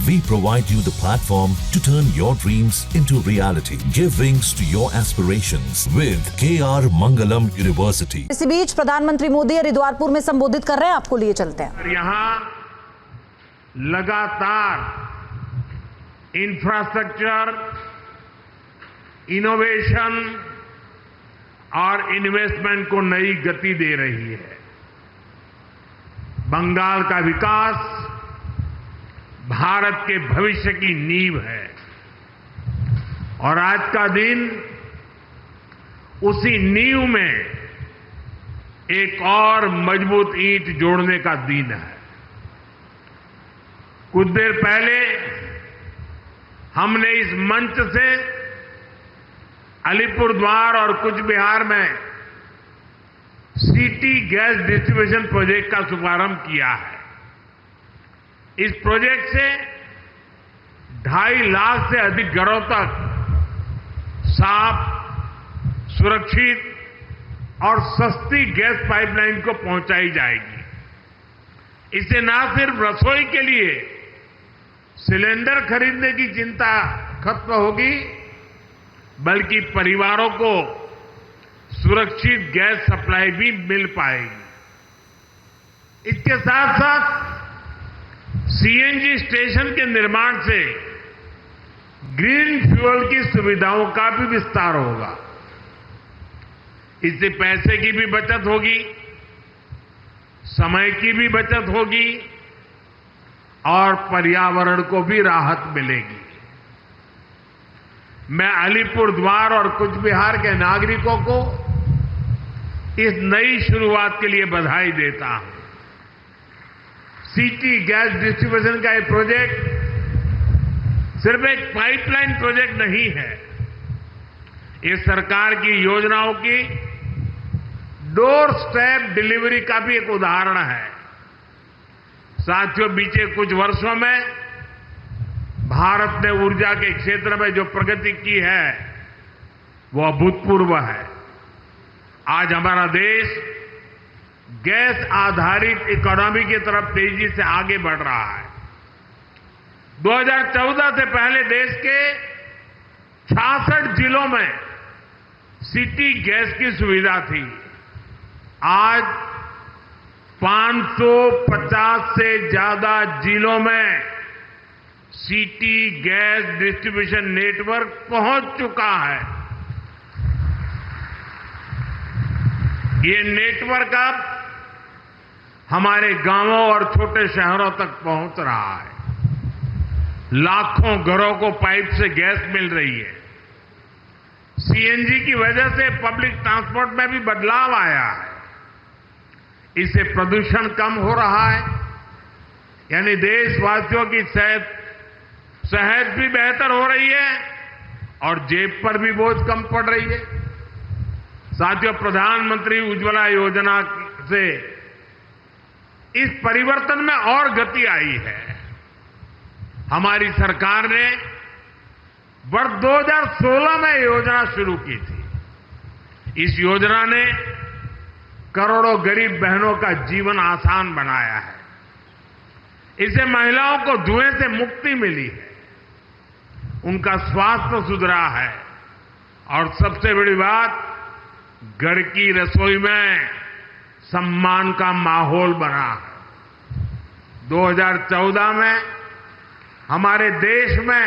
We provide you the platform to turn your dreams into reality. Give wings to your aspirations with KR Mangalam University. इसी बीच प्रधानमंत्री मोदी हरिद्वारपुर में संबोधित कर रहे हैं, आपको लिए चलते हैं। यहाँ लगातार इंफ्रास्ट्रक्चर, इनोवेशन और इन्वेस्टमेंट को नई गति दे रही है। बंगाल का विकास भारत के भविष्य की नींव है और आज का दिन उसी नींव में एक और मजबूत ईंट जोड़ने का दिन है। कुछ देर पहले हमने इस मंच से अलीपुरद्वार और कूच बिहार में सिटी गैस डिस्ट्रीब्यूशन प्रोजेक्ट का शुभारंभ किया है। इस प्रोजेक्ट से 2.5 लाख से अधिक घरों तक साफ, सुरक्षित और सस्ती गैस पाइपलाइन को पहुंचाई जाएगी। इससे न सिर्फ रसोई के लिए सिलेंडर खरीदने की चिंता खत्म होगी, बल्कि परिवारों को सुरक्षित गैस सप्लाई भी मिल पाएगी। इसके साथ साथ सीएनजी स्टेशन के निर्माण से ग्रीन फ्यूल की सुविधाओं का भी विस्तार होगा। इससे पैसे की भी बचत होगी, समय की भी बचत होगी और पर्यावरण को भी राहत मिलेगी। मैं अलीपुरद्वार और कूच बिहार के नागरिकों को इस नई शुरुआत के लिए बधाई देता हूं। सिटी गैस डिस्ट्रीब्यूशन का ये प्रोजेक्ट सिर्फ एक पाइपलाइन प्रोजेक्ट नहीं है, ये सरकार की योजनाओं की डोर स्टेप डिलीवरी का भी एक उदाहरण है। साथियों, बीते कुछ वर्षों में भारत ने ऊर्जा के क्षेत्र में जो प्रगति की है वो अभूतपूर्व है। आज हमारा देश गैस आधारित इकोनॉमी की तरफ तेजी से आगे बढ़ रहा है। 2014 से पहले देश के 66 जिलों में सिटी गैस की सुविधा थी। आज 550 से ज्यादा जिलों में सिटी गैस डिस्ट्रीब्यूशन नेटवर्क पहुंच चुका है। ये नेटवर्क अब हमारे गांवों और छोटे शहरों तक पहुंच रहा है। लाखों घरों को पाइप से गैस मिल रही है। सीएनजी की वजह से पब्लिक ट्रांसपोर्ट में भी बदलाव आया है। इससे प्रदूषण कम हो रहा है, यानी देशवासियों की सेहत भी बेहतर हो रही है और जेब पर भी बोझ कम पड़ रही है। साथियों, प्रधानमंत्री उज्ज्वला योजना से इस परिवर्तन में और गति आई है। हमारी सरकार ने वर्ष 2016 में योजना शुरू की थी। इस योजना ने करोड़ों गरीब बहनों का जीवन आसान बनाया है। इससे महिलाओं को धुएं से मुक्ति मिली है, उनका स्वास्थ्य सुधरा है और सबसे बड़ी बात, घर की रसोई में सम्मान का माहौल बना है। 2014 में हमारे देश में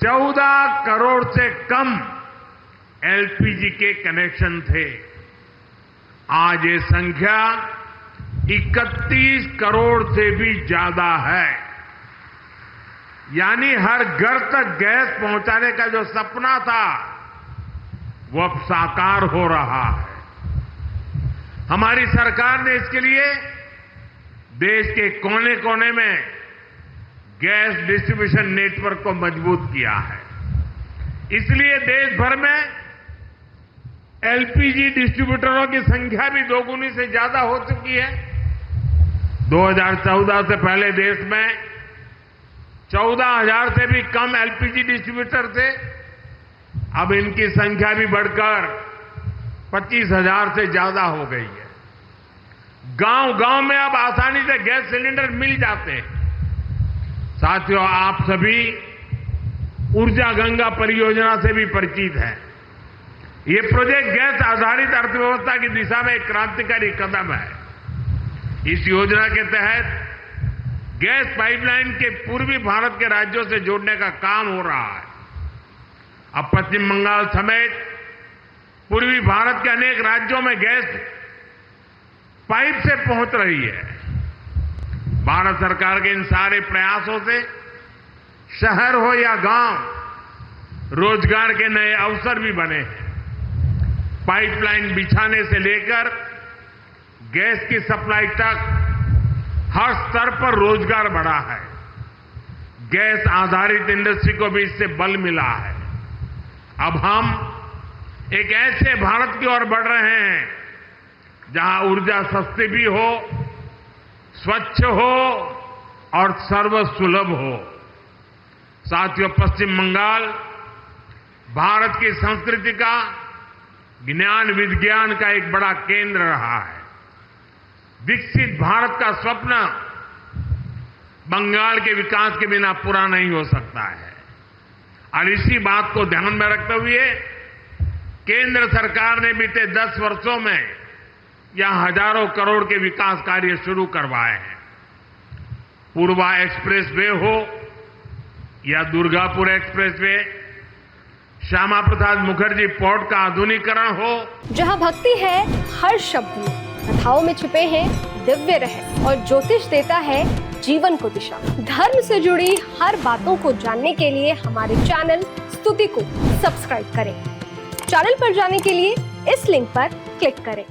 14 करोड़ से कम एलपीजी के कनेक्शन थे। आज ये संख्या 31 करोड़ से भी ज्यादा है। यानी हर घर तक गैस पहुंचाने का जो सपना था वो अब साकार हो रहा है। हमारी सरकार ने इसके लिए देश के कोने कोने में गैस डिस्ट्रीब्यूशन नेटवर्क को मजबूत किया है। इसलिए देश भर में एलपीजी डिस्ट्रीब्यूटरों की संख्या भी दोगुनी से ज्यादा हो चुकी है। 2014 से पहले देश में 14,000 से भी कम एलपीजी डिस्ट्रीब्यूटर थे। अब इनकी संख्या भी बढ़कर 25,000 से ज्यादा हो गई है। गांव-गांव में अब आसानी से गैस सिलेंडर मिल जाते हैं। साथियों, आप सभी ऊर्जा गंगा परियोजना से भी परिचित हैं। ये प्रोजेक्ट गैस आधारित अर्थव्यवस्था की दिशा में एक क्रांतिकारी कदम है। इस योजना के तहत गैस पाइपलाइन के पूर्वी भारत के राज्यों से जोड़ने का काम हो रहा है। अब पश्चिम बंगाल समेत पूर्वी भारत के अनेक राज्यों में गैस पाइप से पहुंच रही है। भारत सरकार के इन सारे प्रयासों से शहर हो या गांव, रोजगार के नए अवसर भी बने हैं। पाइपलाइन बिछाने से लेकर गैस की सप्लाई तक हर स्तर पर रोजगार बढ़ा है। गैस आधारित इंडस्ट्री को भी इससे बल मिला है। अब हम एक ऐसे भारत की ओर बढ़ रहे हैं जहां ऊर्जा सस्ती भी हो, स्वच्छ हो और सर्वसुलभ हो। साथियों, पश्चिम बंगाल भारत की संस्कृति का, ज्ञान विज्ञान का एक बड़ा केंद्र रहा है। विकसित भारत का स्वप्न बंगाल के विकास के बिना पूरा नहीं हो सकता है। और इसी बात को ध्यान में रखते हुए केंद्र सरकार ने बीते 10 वर्षों में यहां हजारों करोड़ के विकास कार्य शुरू करवाए हैं। पूर्वा एक्सप्रेस वे हो या Durgapur express way, Shyama Prasad Mukherjee port का आधुनिकीकरण हो। जहां भक्ति है हर शब्द में, कथाओं में छुपे हैं दिव्य रहस्य और ज्योतिष देता है जीवन को दिशा। धर्म से जुड़ी हर बातों को जानने के लिए हमारे चैनल स्तुति को सब्सक्राइब करें। चैनल पर जाने के लिए इस लिंक पर क्लिक करें।